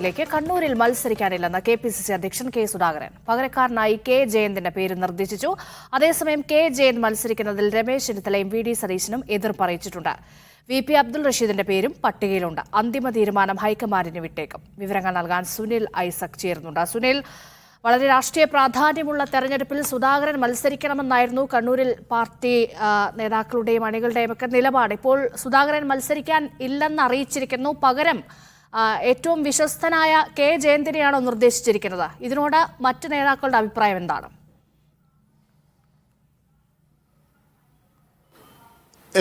ിലേക്ക് കണ്ണൂരിൽ മത്സരിക്കാനില്ലെന്ന് കെ.പി.സി.സി അധ്യക്ഷൻ കെ സുധാകരൻ. പകരക്കാരനായി കെ ജയന്തിന്റെ പേര് നിർദ്ദേശിച്ചു. അതേസമയം കെ ജയന്ത് മത്സരിക്കുന്നതിൽ രമേശ് ചെന്നിത്തലയും വി ഡി സതീശനും എതിർപ്പ് അറിയിച്ചിട്ടുണ്ട്. വി.പി. അബ്ദുൾ റഷീദിന്റെ പേരും പട്ടികയിലുണ്ട്. അന്തിമ തീരുമാനം ഹൈക്കമാൻഡിന് വിട്ടേക്കും. വിവരങ്ങൾ നൽകാൻ സുനിൽ ഐസക് ചേരുന്നുണ്ട്. സുനിൽ, വളരെ രാഷ്ട്രീയ പ്രാധാന്യമുള്ള തെരഞ്ഞെടുപ്പിൽ സുധാകരൻ മത്സരിക്കണമെന്നായിരുന്നു കണ്ണൂരിൽ പാർട്ടി നേതാക്കളുടെയും അണികളുടെയും ഒക്കെ നിലപാട്. ഇപ്പോൾ സുധാകരൻ മത്സരിക്കാൻ ഇല്ലെന്ന് അറിയിച്ചിരിക്കുന്നു. പകരം ഏറ്റവും വിശ്വസ്തനായ കെ ജയന്തിനെയാണോ നിർദ്ദേശിച്ചിരിക്കുന്നത്? ഇതിനോട് മറ്റ് നേതാക്കളുടെ അഭിപ്രായം എന്താണ്?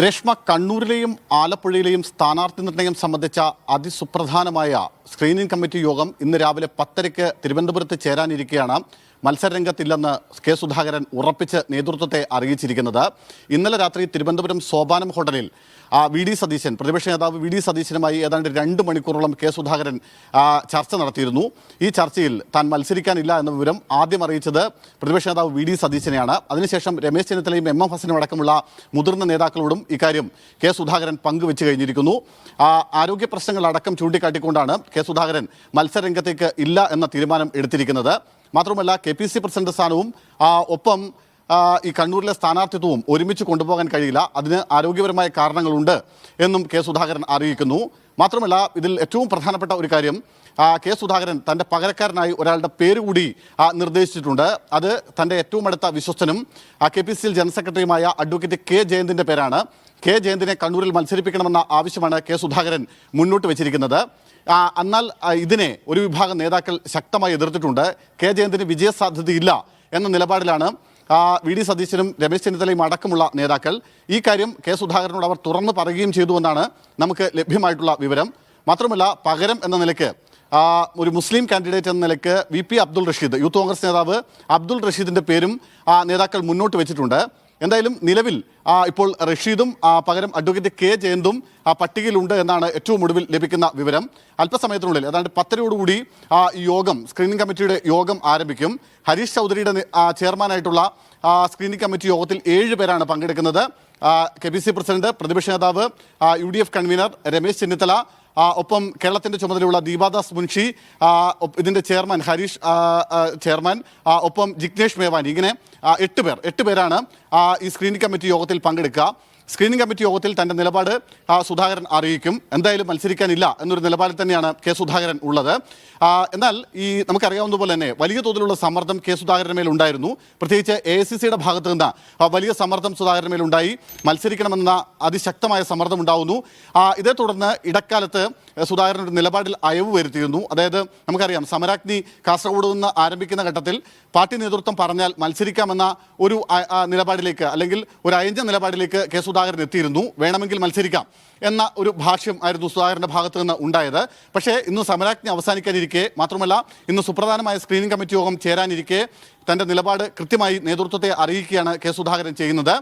രേഷ്മ, കണ്ണൂരിലെയും ആലപ്പുഴയിലെയും സ്ഥാനാർത്ഥി നിർണയം സംബന്ധിച്ച അതിസുപ്രധാനമായ സ്ക്രീനിംഗ് കമ്മിറ്റി യോഗം ഇന്ന് രാവിലെ 10:00 തിരുവനന്തപുരത്ത് ചേരാനിരിക്കെയാണ് മത്സരരംഗത്തില്ലെന്ന് കെ സുധാകരൻ ഉറപ്പിച്ച് നേതൃത്വത്തെ അറിയിച്ചിരിക്കുന്നത്. ഇന്നലെ രാത്രി തിരുവനന്തപുരം സോപാനം ഹോട്ടലിൽ വി ഡി സതീശൻ, പ്രതിപക്ഷ നേതാവ് വി ഡി സതീശനുമായി ഏതാണ്ട് 2 മണിക്കൂറോളം കെ സുധാകരൻ ചർച്ച നടത്തിയിരുന്നു. ഈ ചർച്ചയിൽ താൻ മത്സരിക്കാനില്ല എന്ന വിവരം ആദ്യം അറിയിച്ചത് പ്രതിപക്ഷ നേതാവ് വി ഡി സതീശനെയാണ്. അതിനുശേഷം രമേശ് ചെന്നിത്തലയും എം ഹസനും അടക്കമുള്ള മുതിർന്ന നേതാക്കളോടും ഇക്കാര്യം കെ സുധാകരൻ പങ്കുവെച്ച് കഴിഞ്ഞിരിക്കുന്നു. ആരോഗ്യ പ്രശ്നങ്ങൾ അടക്കം ചൂണ്ടിക്കാട്ടിക്കൊണ്ടാണ് കെ സുധാകരൻ മത്സരരംഗത്തേക്ക് ഇല്ല എന്ന തീരുമാനം എടുത്തിരിക്കുന്നത്. മാത്രമല്ല, കെ.പി.സി.സി പ്രസിഡന്റ് സ്ഥാനവും ഒപ്പം ഈ കണ്ണൂരിലെ സ്ഥാനാർത്ഥിത്വവും ഒരുമിച്ച് കൊണ്ടുപോകാൻ കഴിയില്ല. അതിന് ആരോഗ്യപരമായ കാരണങ്ങളുണ്ട് എന്നും കെ സുധാകരൻ അറിയിക്കുന്നു. മാത്രമല്ല, ഇതിൽ ഏറ്റവും പ്രധാനപ്പെട്ട ഒരു കാര്യം, കെ സുധാകരൻ തൻ്റെ പകരക്കാരനായി ഒരാളുടെ പേര് കൂടി നിർദ്ദേശിച്ചിട്ടുണ്ട്. അത് തൻ്റെ ഏറ്റവും അടുത്ത വിശ്വസ്തനും കെ.പി.സി.സി ജനറൽ സെക്രട്ടറിയുമായ അഡ്വക്കേറ്റ് കെ ജയന്തിൻ്റെ പേരാണ്. കെ ജയന്തിനെ കണ്ണൂരിൽ മത്സരിപ്പിക്കണമെന്ന ആവശ്യമാണ് കെ സുധാകരൻ മുന്നോട്ട് വെച്ചിരിക്കുന്നത്. എന്നാൽ ഇതിനെ ഒരു വിഭാഗം നേതാക്കൾ ശക്തമായി എതിർത്തിട്ടുണ്ട്. കെ ജയന്തിന് വിജയസാധ്യതയില്ല എന്ന നിലപാടിലാണ് വി ഡി സതീശനും രമേശ് ചെന്നിത്തലയും അടക്കമുള്ള നേതാക്കൾ. ഈ കാര്യം കെ സുധാകരനോട് അവർ തുറന്നു പറയുകയും ചെയ്തുവെന്നാണ് നമുക്ക് ലഭ്യമായിട്ടുള്ള വിവരം. മാത്രമല്ല, പകരം എന്ന നിലയ്ക്ക് ഒരു മുസ്ലിം കാൻഡിഡേറ്റ് എന്ന നിലയ്ക്ക് വി.പി. അബ്ദുൾ റഷീദ്, യൂത്ത് കോൺഗ്രസ് നേതാവ് അബ്ദുൾ റഷീദിൻ്റെ പേരും നേതാക്കൾ മുന്നോട്ട് വെച്ചിട്ടുണ്ട്. എന്തായാലും നിലവിൽ ഇപ്പോൾ റഷീദും പകരം അഡ്വക്കേറ്റ് കെ ജയന്തും പട്ടികയിലുണ്ട് എന്നാണ് ഏറ്റവും ഒടുവിൽ ലഭിക്കുന്ന വിവരം. അല്പസമയത്തിനുള്ളിൽ ഏതാണ്ട് 10:00 ഈ യോഗം, സ്ക്രീനിംഗ് കമ്മിറ്റിയുടെ യോഗം ആരംഭിക്കും. ഹരീഷ് ചൗധരിയുടെ ചെയർമാനായിട്ടുള്ള സ്ക്രീനിംഗ് കമ്മിറ്റി യോഗത്തിൽ 7 പേരാണ് പങ്കെടുക്കുന്നത്. കെ.പി.സി.സി പ്രസിഡന്റ്, പ്രതിപക്ഷ നേതാവ്, UDF കൺവീനർ രമേശ് ചെന്നിത്തല, ഒപ്പം കേരളത്തിൻ്റെ ചുമതലയുള്ള ദീപാദാസ് മുൻഷി, ഇതിൻ്റെ ചെയർമാൻ ഹരീഷ് ചെയർമാൻ, ഒപ്പം ജിഗ്നേഷ് മേവാനി, ഇങ്ങനെ 8 പേരാണ് ഈ സ്ക്രീനിംഗ് കമ്മിറ്റി യോഗത്തിൽ പങ്കെടുക്കുക. സ്ക്രീനിംഗ് കമ്മിറ്റി യോഗത്തിൽ തൻ്റെ നിലപാട് സുധാകരൻ അറിയിക്കും. എന്തായാലും മത്സരിക്കാനില്ല എന്നൊരു നിലപാടിൽ തന്നെയാണ് കെ സുധാകരൻ ഉള്ളത്. എന്നാൽ നമുക്കറിയാവുന്നതുപോലെ തന്നെ വലിയ തോതിലുള്ള സമ്മർദ്ദം കെ സുധാകരന് മേലുണ്ടായിരുന്നു. പ്രത്യേകിച്ച് AICCയുടെ ഭാഗത്ത് നിന്ന് വലിയ സമ്മർദ്ദം സുധാകരന് മേലുണ്ടായി. മത്സരിക്കണമെന്ന അതിശക്തമായ സമ്മർദ്ദം ഉണ്ടാവുന്നു. ഇതേ തുടർന്ന് ഇടക്കാലത്ത് സുധാകരൻ നിലപാടിൽ അയവ് വരുത്തിയിരുന്നു. അതായത് നമുക്കറിയാം, സമരാഗ്നി കാസർഗോഡ് നിന്ന് ആരംഭിക്കുന്ന ഘട്ടത്തിൽ പാർട്ടി നേതൃത്വം പറഞ്ഞാൽ മത്സരിക്കാമെന്ന ഒരു നിലപാടിലേക്ക്, അല്ലെങ്കിൽ ഒരു അയഞ്ഞ നിലപാടിലേക്ക് കെ സുധാകരൻ എത്തിയിരുന്നു. വേണമെങ്കിൽ മത്സരിക്കാം എന്ന ഒരു ഭാഷ്യം ആയിരുന്നു സുധാകരൻ്റെ ഭാഗത്ത് നിന്ന് ഉണ്ടായത്. പക്ഷേ ഇന്ന് സമരാജ്ഞ അവസാനിക്കാനിരിക്കെ, മാത്രമല്ല ഇന്ന് സുപ്രധാനമായ സ്ക്രീനിംഗ് കമ്മിറ്റി യോഗം ചേരാനിരിക്കെ തൻ്റെ നിലപാട് കൃത്യമായി നേതൃത്വത്തെ അറിയിക്കുകയാണ് കെ സുധാകരൻ ചെയ്യുന്നത്.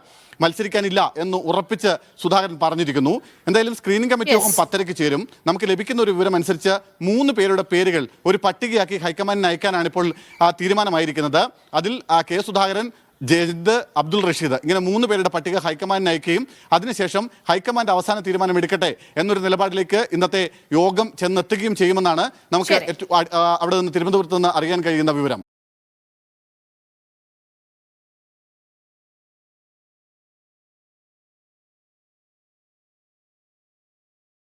മത്സരിക്കാനില്ല എന്ന് ഉറപ്പിച്ച് സുധാകരൻ പറഞ്ഞിരിക്കുന്നു. എന്തായാലും സ്ക്രീനിംഗ് കമ്മിറ്റി യോഗം 10:00 ചേരും. നമുക്ക് ലഭിക്കുന്ന ഒരു വിവരം അനുസരിച്ച് 3 പേരുടെ പേരുകൾ ഒരു പട്ടികയാക്കി ഹൈക്കമാൻഡിന് അയക്കാനാണ് ഇപ്പോൾ തീരുമാനമായിരിക്കുന്നത്. അതിൽ കെ സുധാകരൻ, ജയന്ത്, അബ്ദുൾ റഷീദ്, ഇങ്ങനെ 3 പേരുടെ പട്ടിക ഹൈക്കമാൻഡിന് അയക്കുകയും അതിനുശേഷം ഹൈക്കമാൻഡ് അവസാന തീരുമാനം എടുക്കട്ടെ എന്നൊരു നിലപാടിലേക്ക് ഇന്നത്തെ യോഗം ചെന്നെത്തുകയും ചെയ്യുമെന്നാണ് നമുക്ക് അവിടെ നിന്ന്, തിരുവനന്തപുരത്ത് നിന്ന് അറിയാൻ കഴിയുന്ന വിവരം.